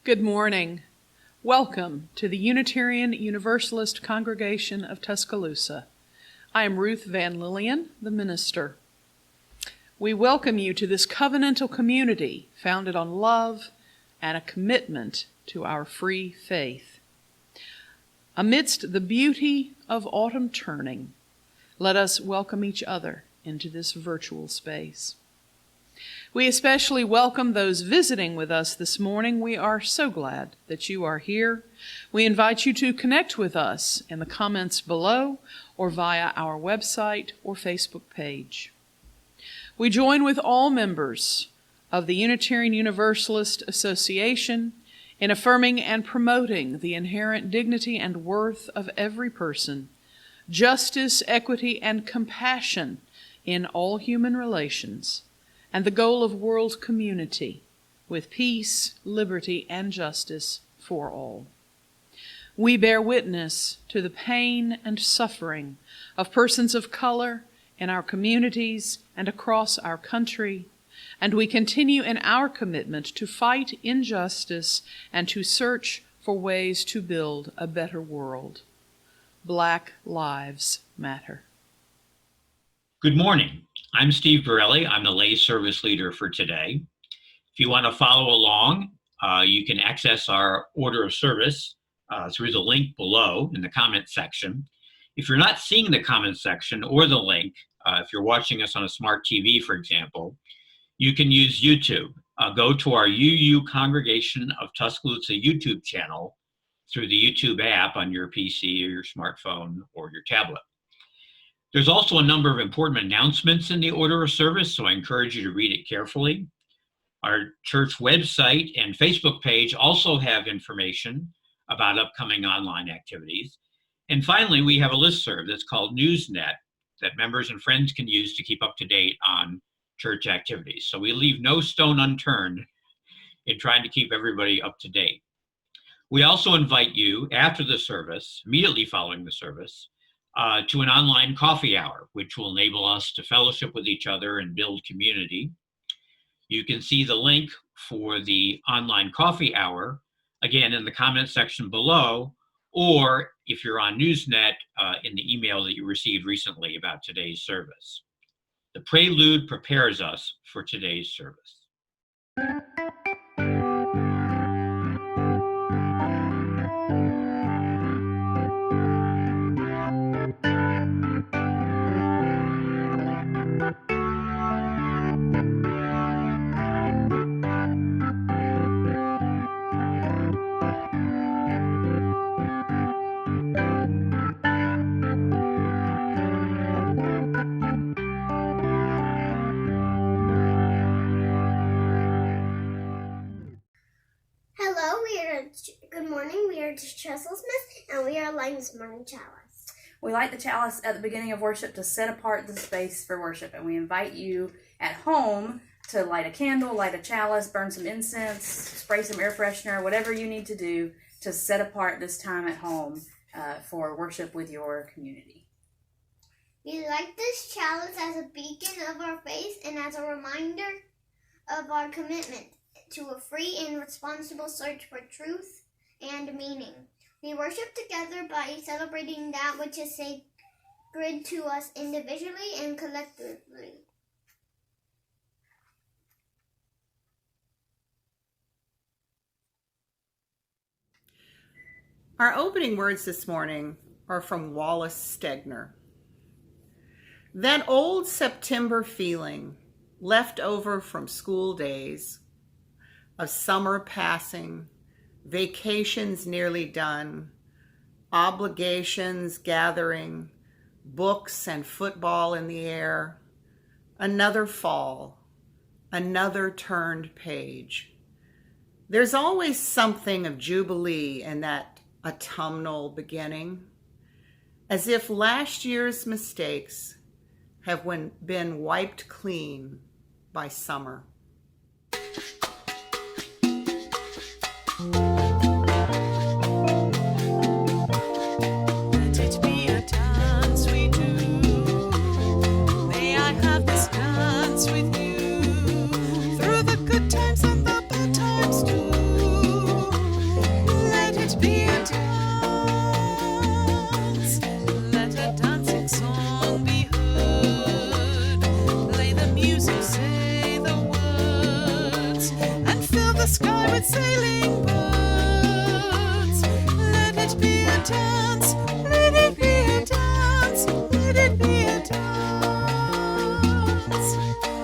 Good morning. Welcome to the Unitarian Universalist Congregation of Tuscaloosa. I am Ruth Van Lillian, the minister. We welcome you to this covenantal community founded on love and a commitment to our free faith. Amidst the beauty of autumn turning, let us welcome each other into this virtual space. We especially welcome those visiting with us this morning. We are so glad that you are here. We invite you to connect with us in the comments below or via our website or Facebook page. We join with all members of the Unitarian Universalist Association in affirming and promoting the inherent dignity and worth of every person, justice, equity, and compassion in all human relations, and the goal of world community with peace, liberty, and justice for all. We bear witness to the pain and suffering of persons of color in our communities and across our country, and we continue in our commitment to fight injustice and to search for ways to build a better world. Black Lives Matter. Good morning. I'm Steve Borelli. I'm the lay service leader for today. If you want to follow along, you can access our order of service through the link below in the comment section. If you're not seeing the comment section or the link, if you're watching us on a smart TV, for example, you can use YouTube. Go to our UU Congregation of Tuscaloosa YouTube channel through the YouTube app on your PC or your smartphone or your tablet. There's also a number of important announcements in the order of service, so I encourage you to read it carefully. Our church website and Facebook page also have information about upcoming online activities. And finally, we have a listserv that's called NewsNet that members and friends can use to keep up to date on church activities. So we leave no stone unturned in trying to keep everybody up to date. We also invite you after the service, immediately following the service, to an online coffee hour, which will enable us to fellowship with each other and build community. You can see the link for the online coffee hour, again, in the comment section below, or if you're on NewsNet, in the email that you received recently about today's service. The prelude prepares us for today's service. Good morning, we are Tuscaloosa, and we are lighting this morning chalice. We light the chalice at the beginning of worship to set apart the space for worship, and we invite you at home to light a candle, light a chalice, burn some incense, spray some air freshener, whatever you need to do to set apart this time at home for worship with your community. We light this chalice as a beacon of our faith and as a reminder of our commitment to a free and responsible search for truth and meaning. We worship together by celebrating that which is sacred to us individually and collectively. Our opening words this morning are from Wallace Stegner. That old September feeling left over from school days, of summer passing, vacations nearly done, obligations gathering, books and football in the air, another fall, another turned page. There's always something of jubilee in that autumnal beginning, as if last year's mistakes have been wiped clean by summer. With you through the good times and the bad times too. sky with sailing birds. Let it be a dance, let it be a dance, let it be a dance.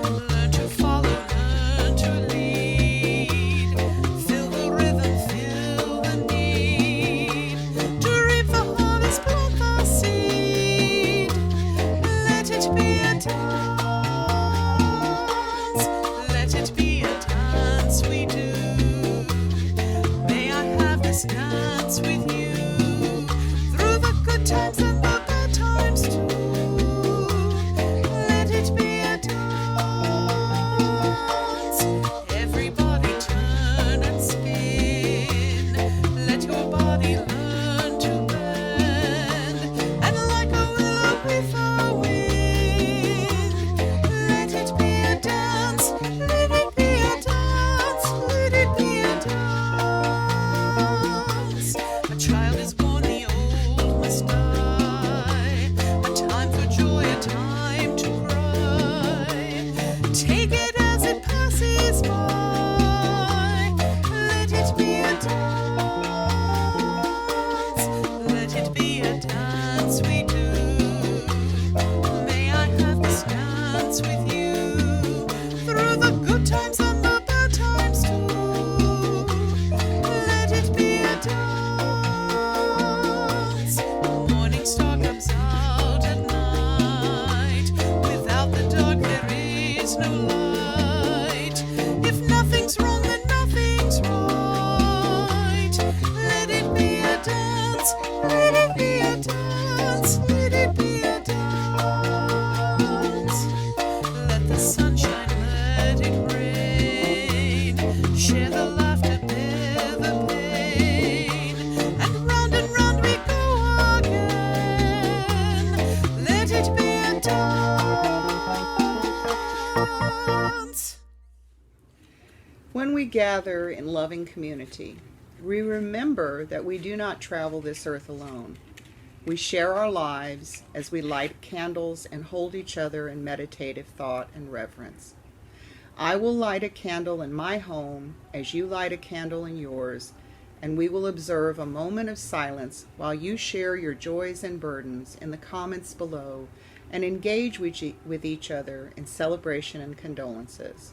Learn to follow, learn to lead. Feel the rhythm, feel the need. To reap the harvest, plant the seed. Let it be a dance, let it be a dance we do. May I have this dance with you through the good times and the bad times too. Let it be a dance. Everybody turn and spin. Let your body learn to bend. And like a willow with a wind, let it be a dance. Let it be a dance. Let it be a dance. A child is born, the old must die. A time for joy, a time to cry. Take it as it passes by. Let it be a dance. Let it be a dance we do. May I have this dance with you through the good times and the bad times too. Let it be a dance. The morning star comes out at night. Without the dark there is no light. If nothing's wrong, then nothing's right. Let it be a dance. Let it be a dance. Let it be a dance. Let the sunshine, let it rain. Share the laughter, bear the pain. And round we go again. Let it be a dance. When we gather in loving community, we remember that we do not travel this earth alone. We share our lives as we light candles and hold each other in meditative thought and reverence. I will light a candle in my home as you light a candle in yours, and we will observe a moment of silence while you share your joys and burdens in the comments below and engage with each other in celebration and condolences.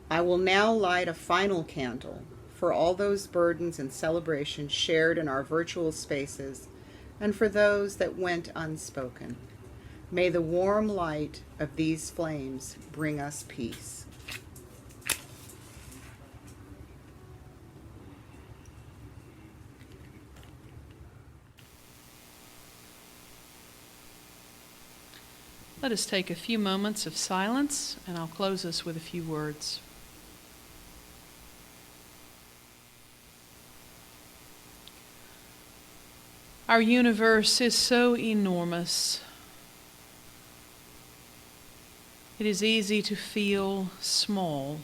I will now light a final candle for all those burdens and celebrations shared in our virtual spaces and for those that went unspoken. May the warm light of these flames bring us peace. Let us take a few moments of silence, and I'll close us with a few words. Our universe is so enormous. It is easy to feel small.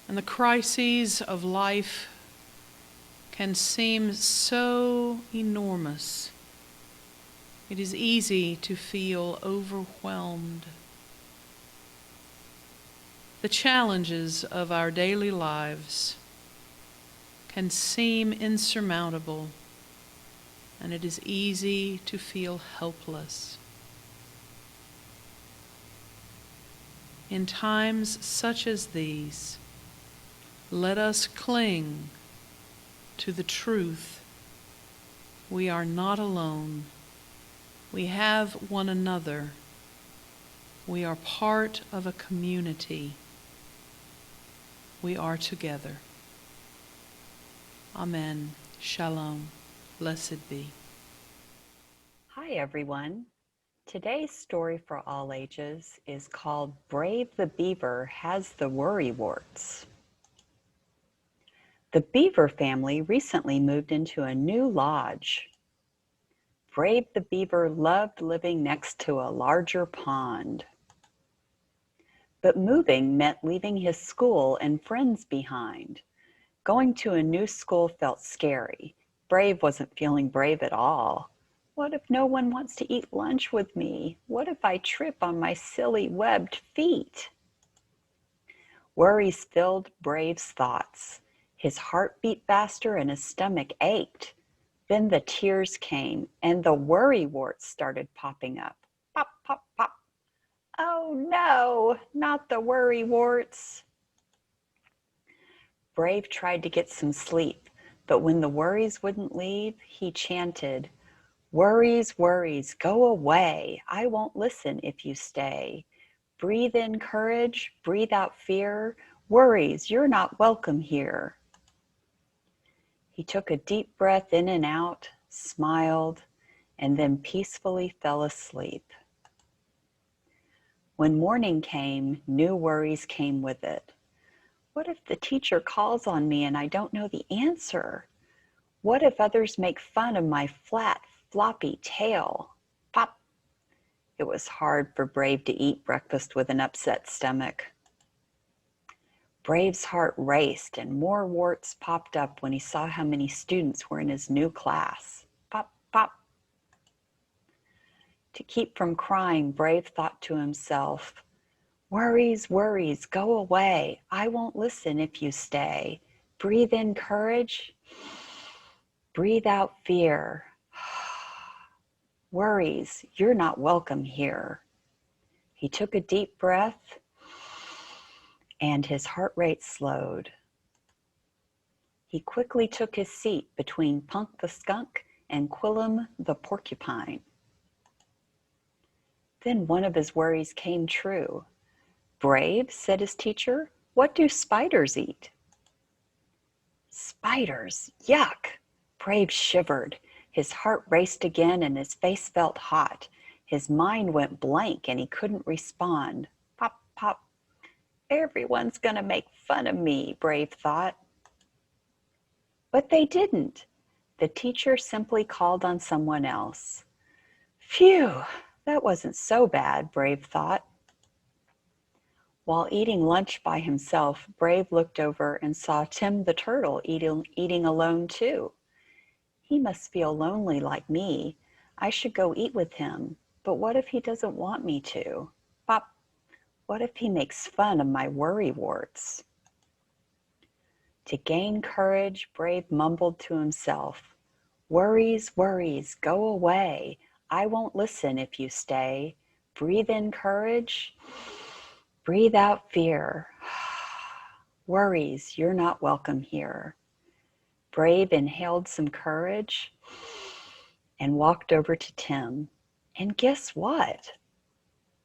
And the crises of life can seem so enormous. It is easy to feel overwhelmed. The challenges of our daily lives can seem insurmountable, and it is easy to feel helpless. In times such as these, let us cling to the truth. We are not alone. We have one another. We are part of a community. We are together. Amen. Shalom. Blessed be. Hi, everyone. Today's story for all ages is called Brave the Beaver Has the Worrywarts. The Beaver family recently moved into a new lodge. Brave the Beaver loved living next to a larger pond. But moving meant leaving his school and friends behind. Going to a new school felt scary, Brave wasn't feeling brave at all. What if no one wants to eat lunch with me? What if I trip on my silly webbed feet? Worries filled Brave's thoughts. His heart beat faster and his stomach ached. Then the tears came and the worry warts started popping up. Pop, pop, pop. Oh no, not the worry warts. Brave tried to get some sleep, but when the worries wouldn't leave, he chanted, "Worries, worries, go away. I won't listen if you stay. Breathe in courage, breathe out fear. Worries, you're not welcome here." He took a deep breath in and out, smiled, and then peacefully fell asleep. When morning came, new worries came with it. What if the teacher calls on me and I don't know the answer? What if others make fun of my flat, floppy tail? Pop! It was hard for Brave to eat breakfast with an upset stomach. Brave's heart raced and more warts popped up when he saw how many students were in his new class. Pop, pop. To keep from crying, Brave thought to himself, "Worries, worries, go away. I won't listen if you stay. Breathe in courage. Breathe out fear. Worries, you're not welcome here." He took a deep breath and his heart rate slowed. He quickly took his seat between Punk the skunk and Quillum the porcupine. Then one of his worries came true. "Brave," said his teacher, "what do spiders eat?" Spiders, yuck! Brave shivered. His heart raced again and his face felt hot. His mind went blank and he couldn't respond. Pop, pop. Everyone's gonna make fun of me, Brave thought. But they didn't. The teacher simply called on someone else. Phew, that wasn't so bad, Brave thought. While eating lunch by himself, Brave looked over and saw Tim the turtle eating alone too. He must feel lonely like me. I should go eat with him. But what if he doesn't want me to? Pop, what if he makes fun of my worry warts? To gain courage, Brave mumbled to himself, "Worries, worries, go away. I won't listen if you stay. Breathe in courage. Breathe out fear. Worries, you're not welcome here." Brave inhaled some courage and walked over to Tim. And guess what?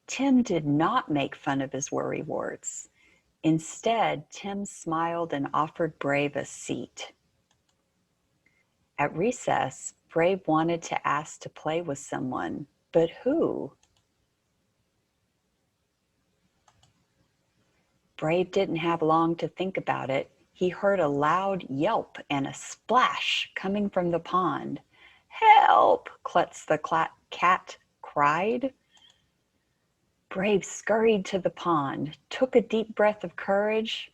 Tim did not make fun of his worry warts. Instead, Tim smiled and offered Brave a seat. At recess, Brave wanted to ask to play with someone, but who? Brave didn't have long to think about it. He heard a loud yelp and a splash coming from the pond. "Help!" Klutz the cat cried. Brave scurried to the pond, took a deep breath of courage,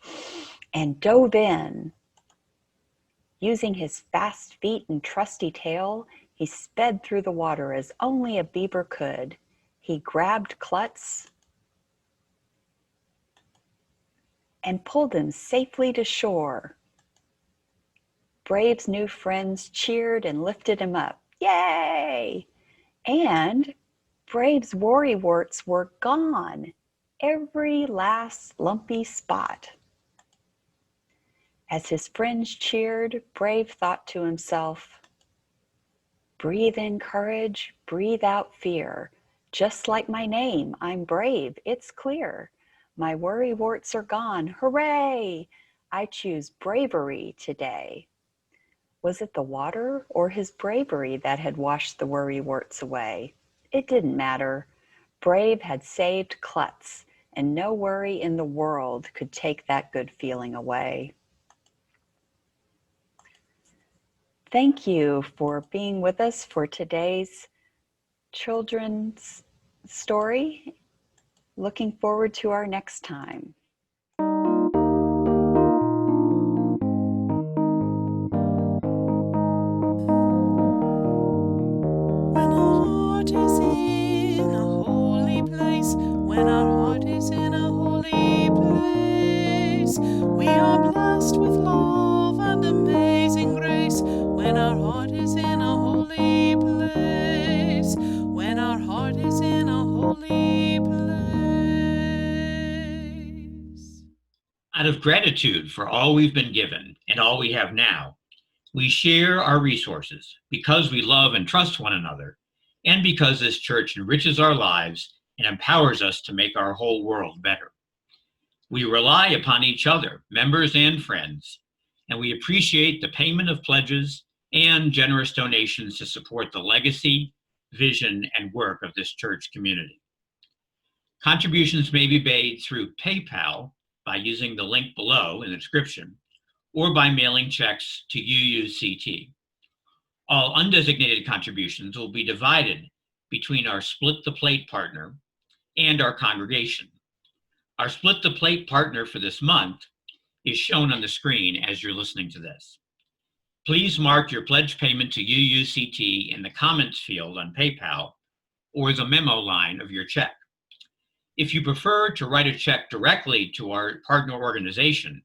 and dove in. Using his fast feet and trusty tail, he sped through the water as only a beaver could. He grabbed Klutz and pulled him safely to shore. Brave's new friends cheered and lifted him up. Yay! And Brave's worry warts were gone, every last lumpy spot. As his friends cheered, Brave thought to himself, "Breathe in courage, breathe out fear. Just like my name, I'm brave, it's clear. My worry warts are gone, hooray! I choose bravery today." Was it the water or his bravery that had washed the worry warts away? It didn't matter. Brave had saved Klutz, and no worry in the world could take that good feeling away. Thank you for being with us for today's children's story. Looking forward to our next time. with gratitude for all we've been given and all we have now, we share our resources because we love and trust one another, and because this church enriches our lives and empowers us to make our whole world better. We rely upon each other, members and friends, and we appreciate the payment of pledges and generous donations to support the legacy, vision, and work of this church community. Contributions may be made through PayPal by using the link below in the description, or by mailing checks to UUCT. All undesignated contributions will be divided between our Split the Plate partner and our congregation. Our Split the Plate partner for this month is shown on the screen as you're listening to this. Please mark your pledge payment to UUCT in the comments field on PayPal or the memo line of your check. If you prefer to write a check directly to our partner organization,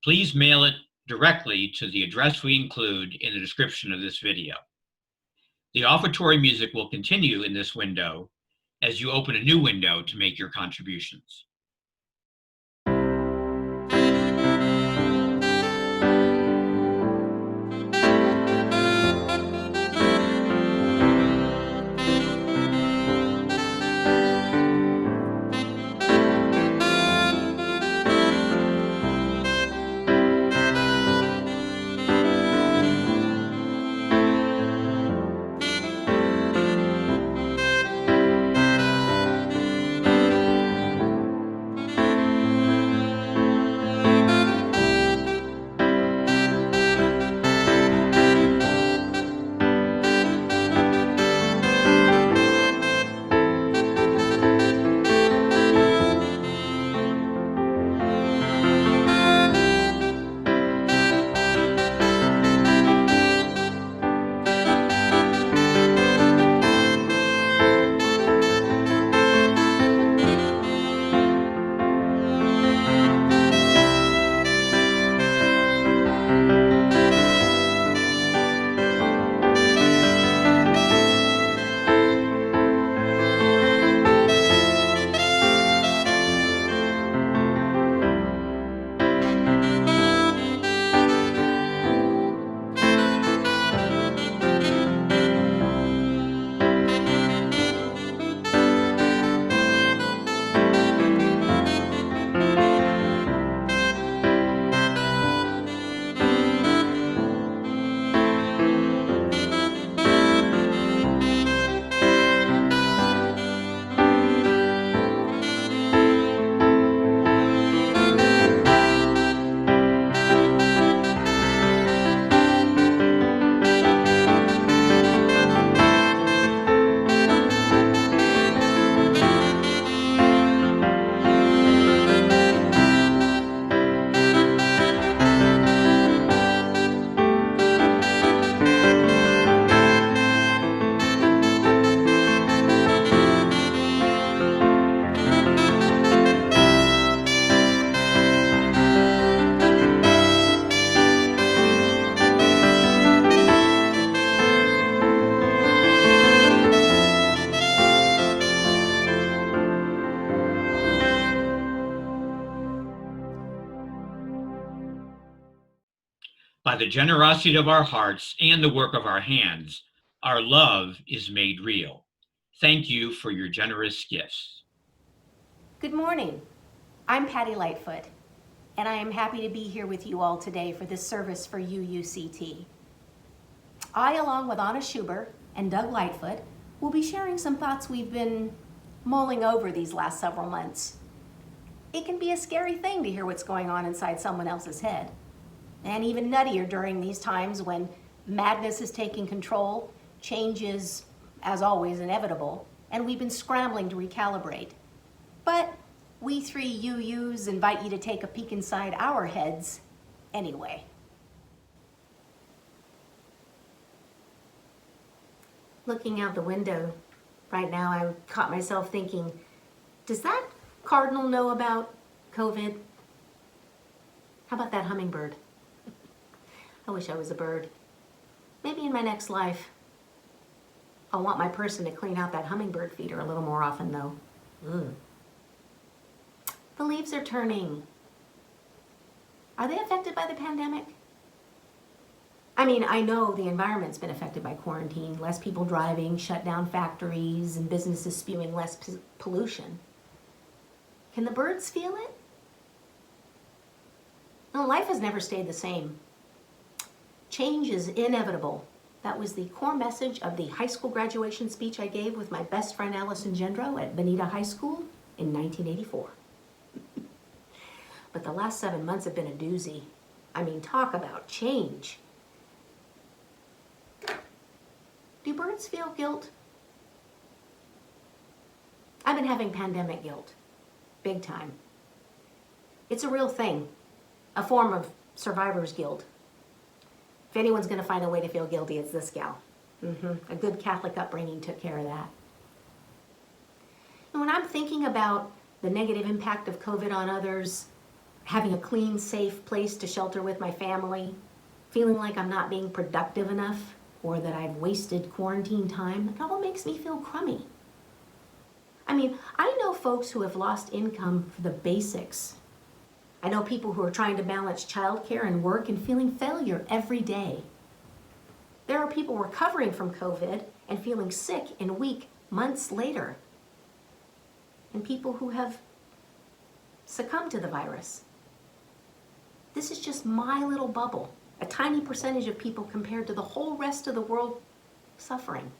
please mail it directly to the address we include in the description of this video. The offertory music will continue in this window as you open a new window to make your contributions. By the generosity of our hearts and the work of our hands, our love is made real. Thank you for your generous gifts. Good morning. I'm Patty Lightfoot, and I am happy to be here with you all today for this service for UUCT. I, along with Anna Schuber and Doug Lightfoot, will be sharing some thoughts we've been mulling over these last several months. It can be a scary thing to hear what's going on inside someone else's head, and even nuttier during these times when madness is taking control, change is, as always, inevitable, and we've been scrambling to recalibrate. But we three UUs invite you to take a peek inside our heads anyway. Looking out the window right now, I caught myself thinking, does that cardinal know about COVID? How about that hummingbird? I wish I was a bird. Maybe in my next life. I'll want my person to clean out that hummingbird feeder a little more often, though. The leaves are turning. Are they affected by the pandemic? I mean, I know the environment's been affected by quarantine, less people driving, shut down factories, and businesses spewing less pollution. Can the birds feel it? No, life has never stayed the same. Change is inevitable. That was the core message of the high school graduation speech I gave with my best friend Allison Gendro at Bonita High School in 1984. But the last 7 months have been a doozy. I mean, talk about change. Do birds feel guilt? I've been having pandemic guilt. Big time. It's a real thing. A form of survivor's guilt. If anyone's going to find a way to feel guilty, it's this gal. A good Catholic upbringing took care of that. And when I'm thinking about the negative impact of COVID on others, having a clean, safe place to shelter with my family, feeling like I'm not being productive enough, or that I've wasted quarantine time, it all makes me feel crummy. I mean, I know folks who have lost income for the basics. I know people who are trying to balance childcare and work and feeling failure every day. There are people recovering from COVID and feeling sick and weak months later. And people who have succumbed to the virus. This is just my little bubble, a tiny percentage of people compared to the whole rest of the world suffering.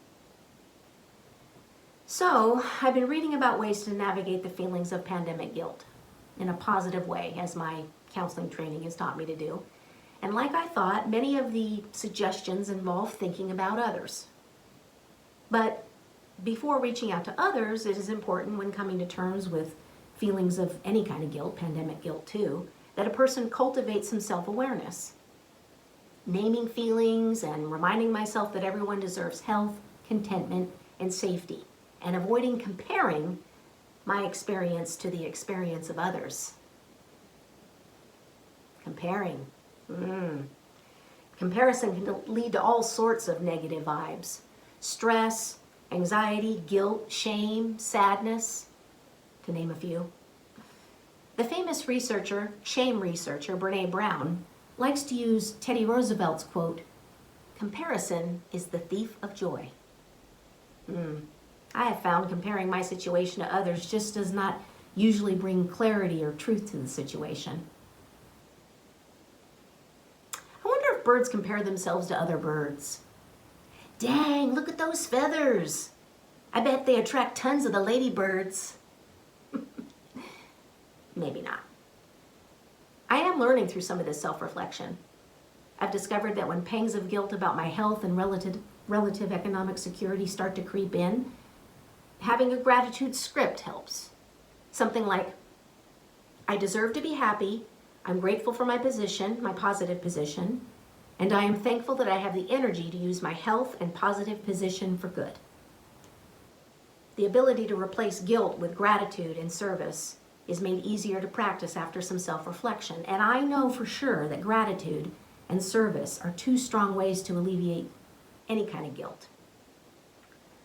So, I've been reading about ways to navigate the feelings of pandemic guilt in a positive way, as my counseling training has taught me to do. And like I thought, many of the suggestions involve thinking about others. But before reaching out to others, it is important when coming to terms with feelings of any kind of guilt, pandemic guilt too, that a person cultivates some self-awareness. Naming feelings and reminding myself that everyone deserves health, contentment, and safety, and avoiding comparing my experience to the experience of others. Comparing. Comparison can lead to all sorts of negative vibes. Stress, anxiety, guilt, shame, sadness, to name a few. The famous shame researcher, Brene Brown, likes to use Teddy Roosevelt's quote, "Comparison is the thief of joy." I have found comparing my situation to others just does not usually bring clarity or truth to the situation. I wonder if birds compare themselves to other birds. Dang, look at those feathers. I bet they attract tons of the ladybirds. Maybe not. I am learning through some of this self-reflection. I've discovered that when pangs of guilt about my health and relative economic security start to creep in, having a gratitude script helps. Something like, I deserve to be happy, I'm grateful for my position, my positive position, and I am thankful that I have the energy to use my health and positive position for good. The ability to replace guilt with gratitude and service is made easier to practice after some self-reflection, and I know for sure that gratitude and service are two strong ways to alleviate any kind of guilt.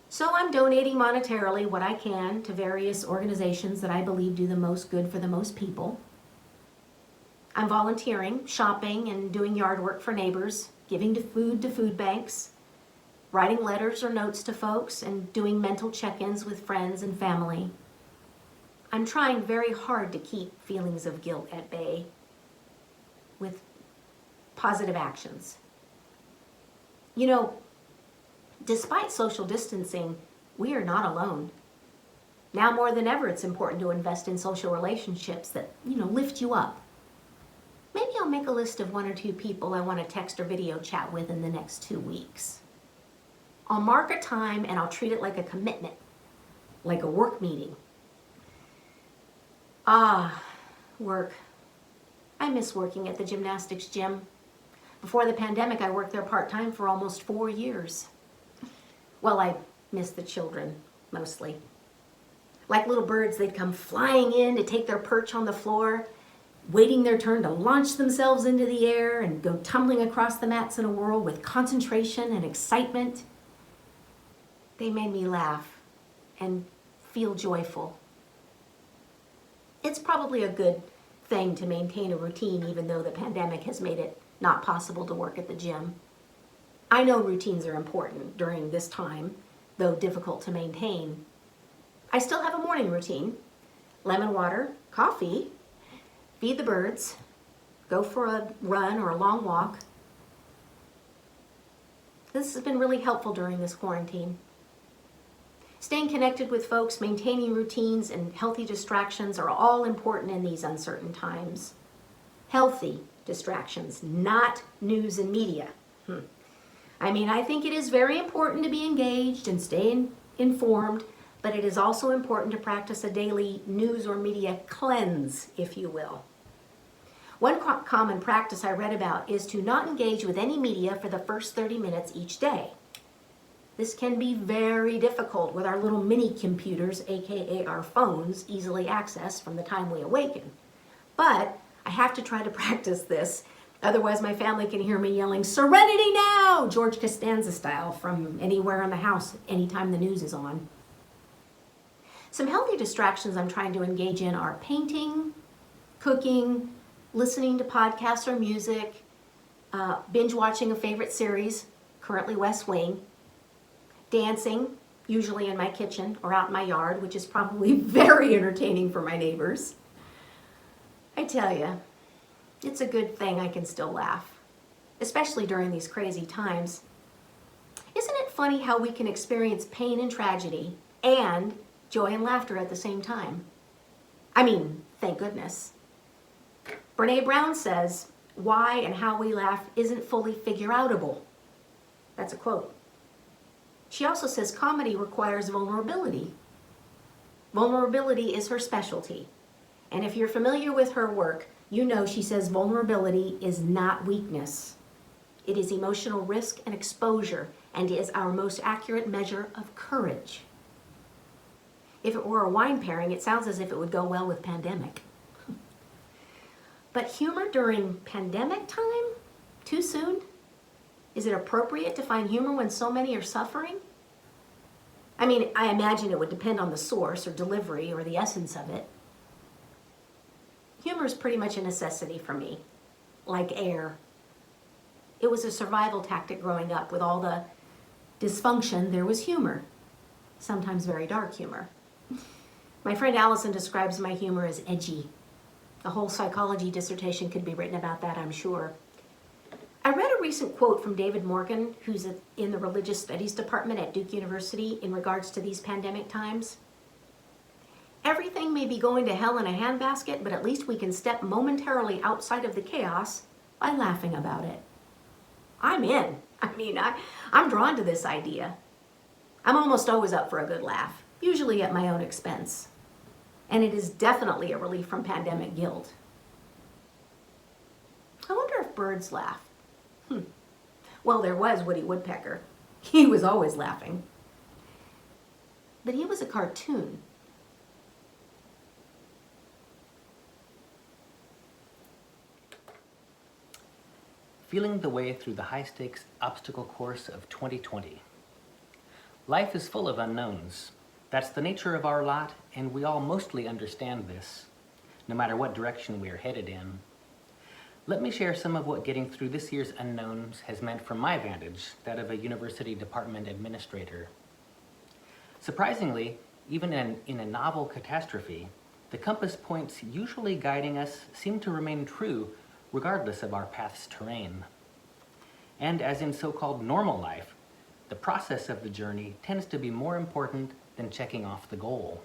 So I'm donating monetarily what I can to various organizations that I believe do the most good for the most people. I'm volunteering, shopping, and doing yard work for neighbors, giving food to food banks, writing letters or notes to folks, and doing mental check-ins with friends and family. I'm trying very hard to keep feelings of guilt at bay with positive actions. You know, despite social distancing, we are not alone. Now more than ever, it's important to invest in social relationships that, lift you up. Maybe I'll make a list of 1 or 2 people I want to text or video chat with in the next 2 weeks. I'll mark a time and I'll treat it like a commitment, like a work meeting. Work. I miss working at the gymnastics gym. Before the pandemic, I worked there part-time for almost 4 years. Well, I miss the children, mostly. Like little birds, they'd come flying in to take their perch on the floor, waiting their turn to launch themselves into the air and go tumbling across the mats in a whirl with concentration and excitement. They made me laugh and feel joyful. It's probably a good thing to maintain a routine, even though the pandemic has made it not possible to work at the gym. I know routines are important during this time, though difficult to maintain. I still have a morning routine: lemon water, coffee, feed the birds, go for a run or a long walk. This has been really helpful during this quarantine. Staying connected with folks, maintaining routines, and healthy distractions are all important in these uncertain times. Healthy distractions, not news and media. I think it is very important to be engaged and stay informed, but it is also important to practice a daily news or media cleanse, if you will. One common practice I read about is to not engage with any media for the first 30 minutes each day. This can be very difficult with our little mini computers, aka our phones, easily accessed from the time we awaken. But I have to try to practice this, otherwise my family can hear me yelling, "Serenity now!" George Costanza style, from anywhere in the house anytime the news is on. Some healthy distractions I'm trying to engage in are painting, cooking, listening to podcasts or music, binge watching a favorite series, currently West Wing, dancing, usually in my kitchen or out in my yard, which is probably very entertaining for my neighbors. I tell you, it's a good thing I can still laugh, especially during these crazy times. Isn't it funny how we can experience pain and tragedy and joy and laughter at the same time? Thank goodness. Brene Brown says, "Why and how we laugh isn't fully figure-outable." That's a quote. She also says comedy requires vulnerability. Vulnerability is her specialty. And if you're familiar with her work, you know she says vulnerability is not weakness. It is emotional risk and exposure, and is our most accurate measure of courage. If it were a wine pairing, it sounds as if it would go well with pandemic. But humor during pandemic time? Too soon? Is it appropriate to find humor when so many are suffering? I imagine it would depend on the source or delivery or the essence of it. Humor is pretty much a necessity for me, like air. It was a survival tactic growing up. With all the dysfunction, there was humor, sometimes very dark humor. My friend Allison describes my humor as edgy. A whole psychology dissertation could be written about that, I'm sure. I read a recent quote from David Morgan, who's in the Religious Studies Department at Duke University, in regards to these pandemic times. "Everything may be going to hell in a handbasket, but at least we can step momentarily outside of the chaos by laughing about it." I'm in. I'm drawn to this idea. I'm almost always up for a good laugh, usually at my own expense. And it is definitely a relief from pandemic guilt. I wonder if birds laugh. Well, there was Woody Woodpecker. He was always laughing. But he was a cartoon. Feeling the way through the high-stakes obstacle course of 2020. Life is full of unknowns. That's the nature of our lot, and we all mostly understand this, no matter what direction we are headed in. Let me share some of what getting through this year's unknowns has meant from my vantage, that of a university department administrator. Surprisingly, even in a novel catastrophe, the compass points usually guiding us seem to remain true regardless of our path's terrain. And as in so-called normal life, the process of the journey tends to be more important than checking off the goal.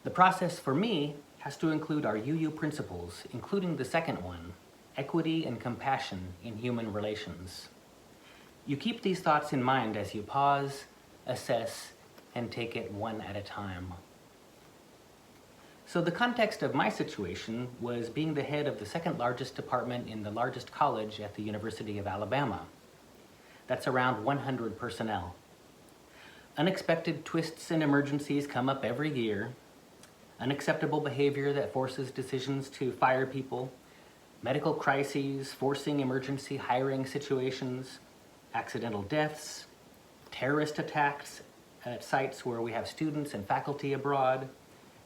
The process for me has to include our UU principles, including the second one, equity and compassion in human relations. You keep these thoughts in mind as you pause, assess, and take it one at a time. So the context of my situation was being the head of the second largest department in the largest college at the University of Alabama. That's around 100 personnel. Unexpected twists and emergencies come up every year. Unacceptable behavior that forces decisions to fire people, medical crises forcing emergency hiring situations, accidental deaths, terrorist attacks at sites where we have students and faculty abroad,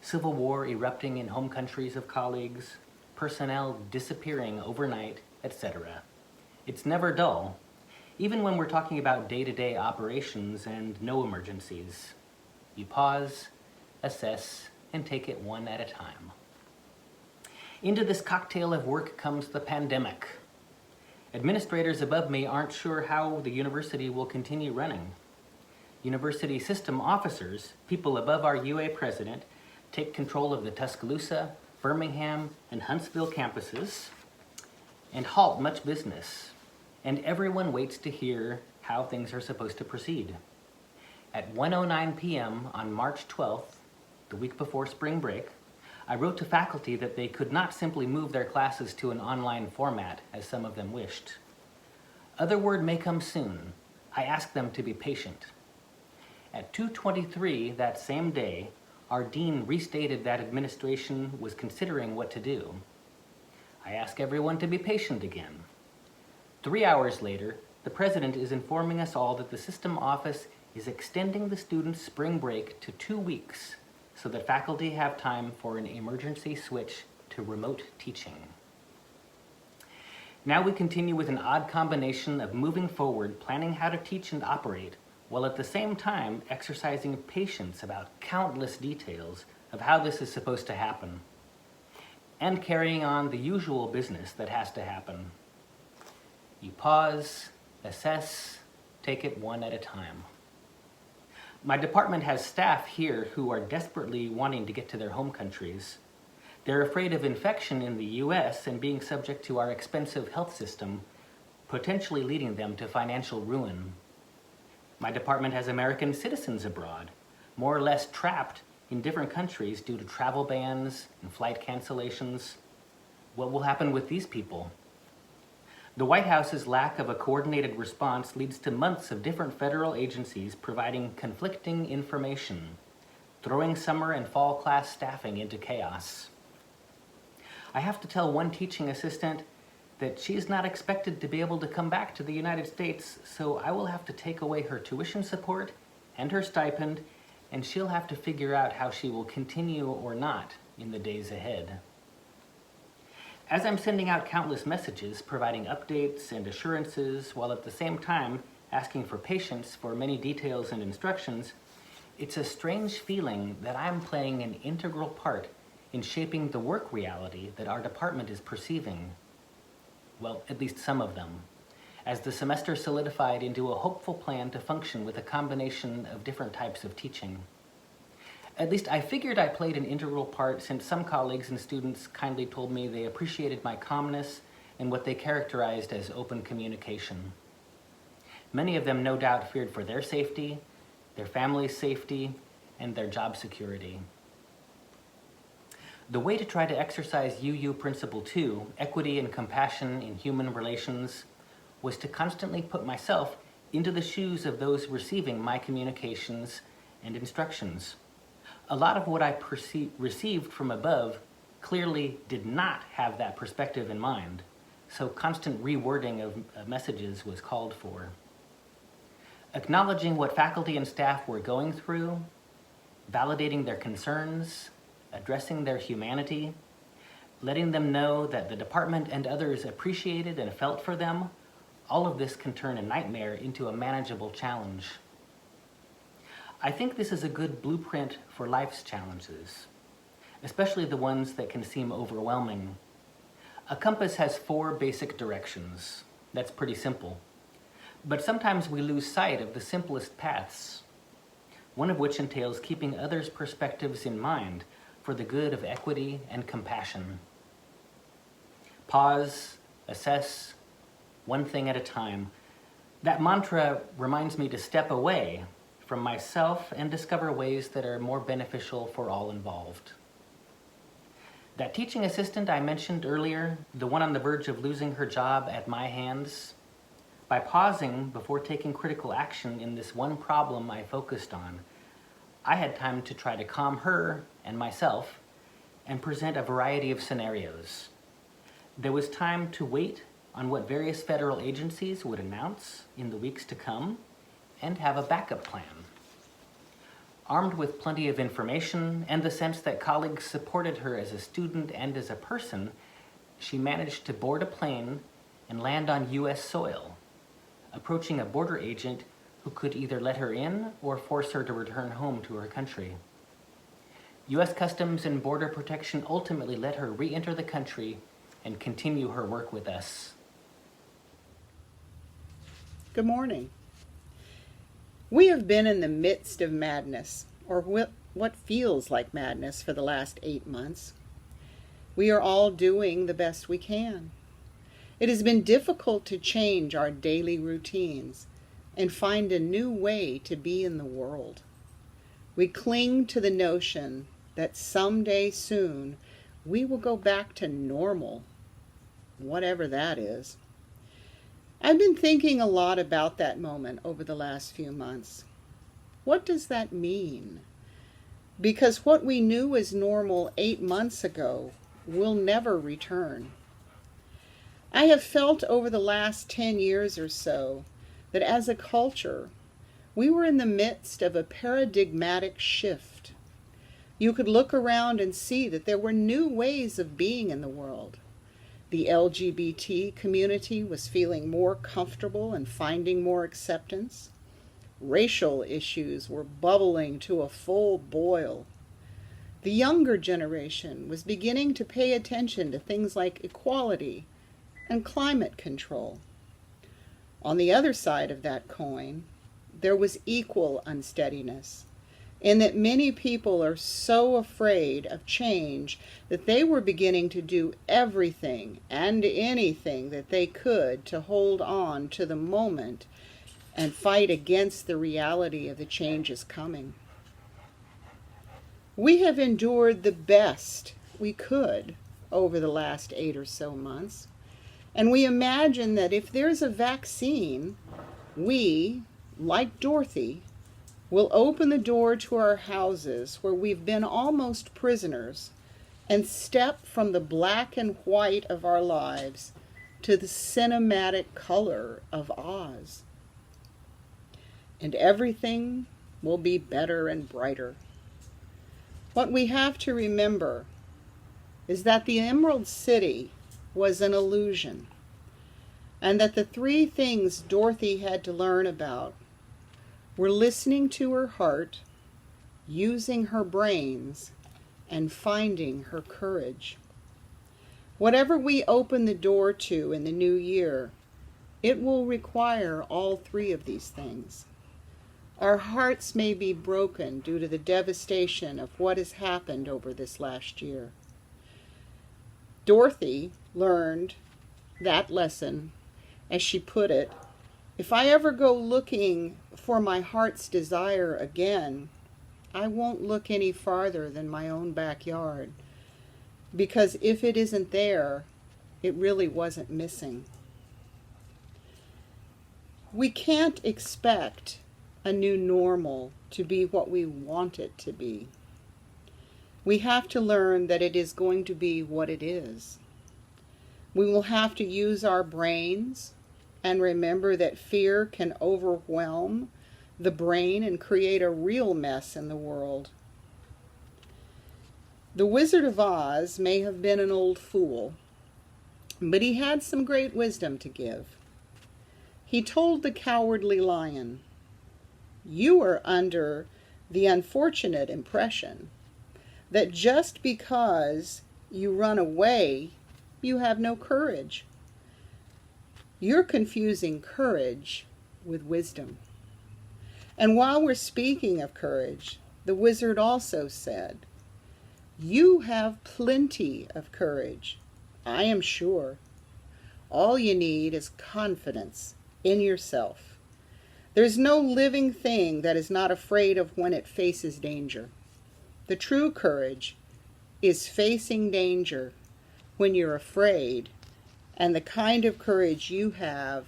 civil war erupting in home countries of colleagues, personnel disappearing overnight, etc. It's never dull, even when we're talking about day-to-day operations and no emergencies. You pause, assess, and take it one at a time. Into this cocktail of work comes the pandemic. Administrators above me aren't sure how the university will continue running. University system officers, people above our UA president, take control of the Tuscaloosa, Birmingham, and Huntsville campuses and halt much business. And everyone waits to hear how things are supposed to proceed. At 1:09 p.m. on March 12th, the week before spring break, I wrote to faculty that they could not simply move their classes to an online format, as some of them wished. Other word may come soon. I asked them to be patient. At 2:23 that same day, our dean restated that administration was considering what to do. I asked everyone to be patient again. 3 hours later, the president is informing us all that the system office is extending the students' spring break to 2 weeks so that faculty have time for an emergency switch to remote teaching. Now we continue with an odd combination of moving forward, planning how to teach and operate, while at the same time exercising patience about countless details of how this is supposed to happen, and carrying on the usual business that has to happen. You pause, assess, take it one at a time. My department has staff here who are desperately wanting to get to their home countries. They're afraid of infection in the US and being subject to our expensive health system, potentially leading them to financial ruin. My department has American citizens abroad, more or less trapped in different countries due to travel bans and flight cancellations. What will happen with these people? The White House's lack of a coordinated response leads to months of different federal agencies providing conflicting information, throwing summer and fall class staffing into chaos. I have to tell one teaching assistant that she's not expected to be able to come back to the United States, so I will have to take away her tuition support and her stipend, and she'll have to figure out how she will continue or not in the days ahead. As I'm sending out countless messages, providing updates and assurances, while at the same time asking for patience for many details and instructions, it's a strange feeling that I'm playing an integral part in shaping the work reality that our department is perceiving. Well, at least some of them, as the semester solidified into a hopeful plan to function with a combination of different types of teaching. At least I figured I played an integral part, since some colleagues and students kindly told me they appreciated my calmness and what they characterized as open communication. Many of them no doubt feared for their safety, their family's safety, and their job security. The way to try to exercise UU Principle 2, equity and compassion in human relations, was to constantly put myself into the shoes of those receiving my communications and instructions. A lot of what I received from above clearly did not have that perspective in mind, so constant rewording of messages was called for. Acknowledging what faculty and staff were going through, validating their concerns, addressing their humanity, letting them know that the department and others appreciated and felt for them, all of this can turn a nightmare into a manageable challenge. I think this is a good blueprint for life's challenges, especially the ones that can seem overwhelming. A compass has 4 basic directions. That's pretty simple. But sometimes we lose sight of the simplest paths, one of which entails keeping others' perspectives in mind for the good of equity and compassion. Pause, assess, one thing at a time. That mantra reminds me to step away from myself and discover ways that are more beneficial for all involved. That teaching assistant I mentioned earlier, the one on the verge of losing her job at my hands, by pausing before taking critical action in this one problem I focused on, I had time to try to calm her and myself and present a variety of scenarios. There was time to wait on what various federal agencies would announce in the weeks to come and have a backup plan. Armed with plenty of information and the sense that colleagues supported her as a student and as a person, she managed to board a plane and land on U.S. soil, approaching a border agent who could either let her in or force her to return home to her country. U.S. Customs and Border Protection ultimately let her re-enter the country and continue her work with us. Good morning. We have been in the midst of madness, or what feels like madness, for the last 8 months. We are all doing the best we can. It has been difficult to change our daily routines and find a new way to be in the world. We cling to the notion that someday soon we will go back to normal, whatever that is. I've been thinking a lot about that moment over the last few months. What does that mean? Because what we knew as normal 8 months ago will never return. I have felt over the last 10 years or so that as a culture, we were in the midst of a paradigmatic shift. You could look around and see that there were new ways of being in the world. The LGBT community was feeling more comfortable and finding more acceptance. Racial issues were bubbling to a full boil. The younger generation was beginning to pay attention to things like equality and climate control. On the other side of that coin, there was equal unsteadiness, in that many people are so afraid of change that they were beginning to do everything and anything that they could to hold on to the moment and fight against the reality of the changes coming. We have endured the best we could over the last 8 or so months, and we imagine that if there's a vaccine, we, like Dorothy, will open the door to our houses where we've been almost prisoners and step from the black and white of our lives to the cinematic color of Oz. And everything will be better and brighter. What we have to remember is that the Emerald City was an illusion, and that the 3 things Dorothy had to learn about were listening to her heart, using her brains, and finding her courage. Whatever we open the door to in the new year, it will require all 3 of these things. Our hearts may be broken due to the devastation of what has happened over this last year. Dorothy learned that lesson, as she put it, if I ever go looking for my heart's desire again, I won't look any farther than my own backyard, because if it isn't there, it really wasn't missing. We can't expect a new normal to be what we want it to be. We have to learn that it is going to be what it is. We will have to use our brains and remember that fear can overwhelm the brain and create a real mess in the world. The Wizard of Oz may have been an old fool, but he had some great wisdom to give. He told the Cowardly Lion, "You are under the unfortunate impression that just because you run away, you have no courage. You're confusing courage with wisdom." And while we're speaking of courage, the wizard also said, "You have plenty of courage, I am sure. All you need is confidence in yourself. There's no living thing that is not afraid of when it faces danger. The true courage is facing danger when you're afraid, and the kind of courage you have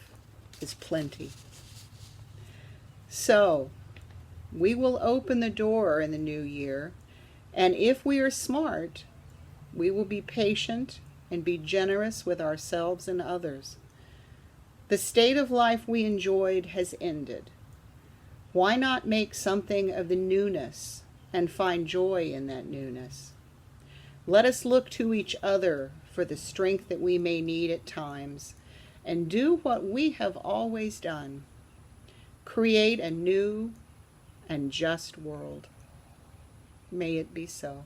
is plenty." So, we will open the door in the new year, and if we are smart, we will be patient and be generous with ourselves and others. The state of life we enjoyed has ended. Why not make something of the newness and find joy in that newness? Let us look to each other for the strength that we may need at times and do what we have always done. Create a new and just world. May it be so.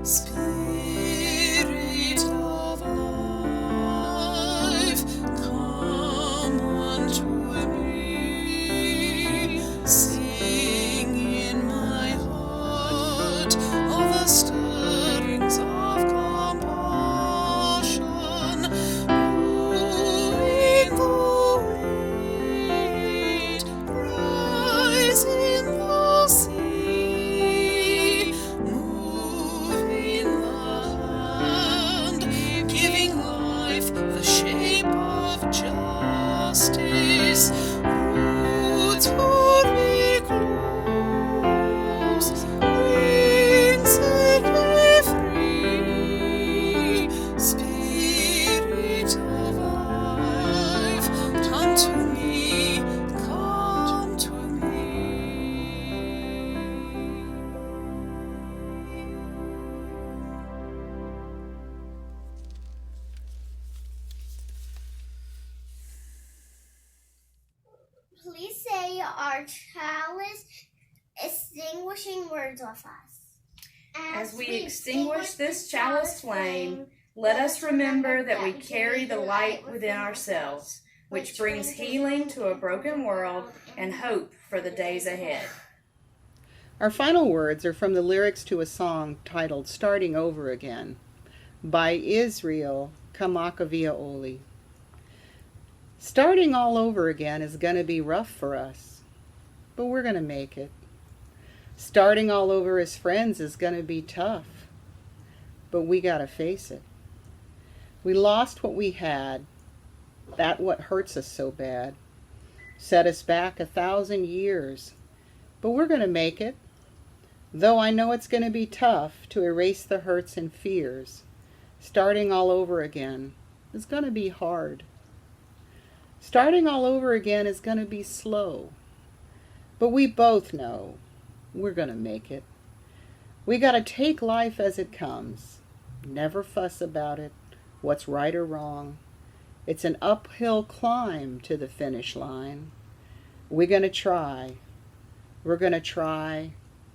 Spirit of life, come unto me. Sing in my heart of the stirrings of compassion, blowing the wind, rise in the sea, move in the hand, giving life the shape of justice. Roots wholly close, wings safely free. Spirit of life, come to me, come to me. Please say our chalice extinguishing words with us. As we extinguish this chalice flame, let us remember that we carry the light within ourselves, which brings healing to a broken world and hope for the days ahead. Our final words are from the lyrics to a song titled Starting Over Again by Israel Kamakaviaoli. Starting all over again is going to be rough for us, but we're going to make it. Starting all over as friends is going to be tough, but we got to face it. We lost what we had, that what hurts us so bad, set us back 1,000 years, but we're going to make it. Though I know it's going to be tough to erase the hurts and fears, starting all over again is going to be hard. Starting all over again is going to be slow, but we both know we're going to make it. We got to take life as it comes, never fuss about it, what's right or wrong. It's an uphill climb to the finish line. We're going to try. We're going to try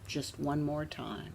just one more time.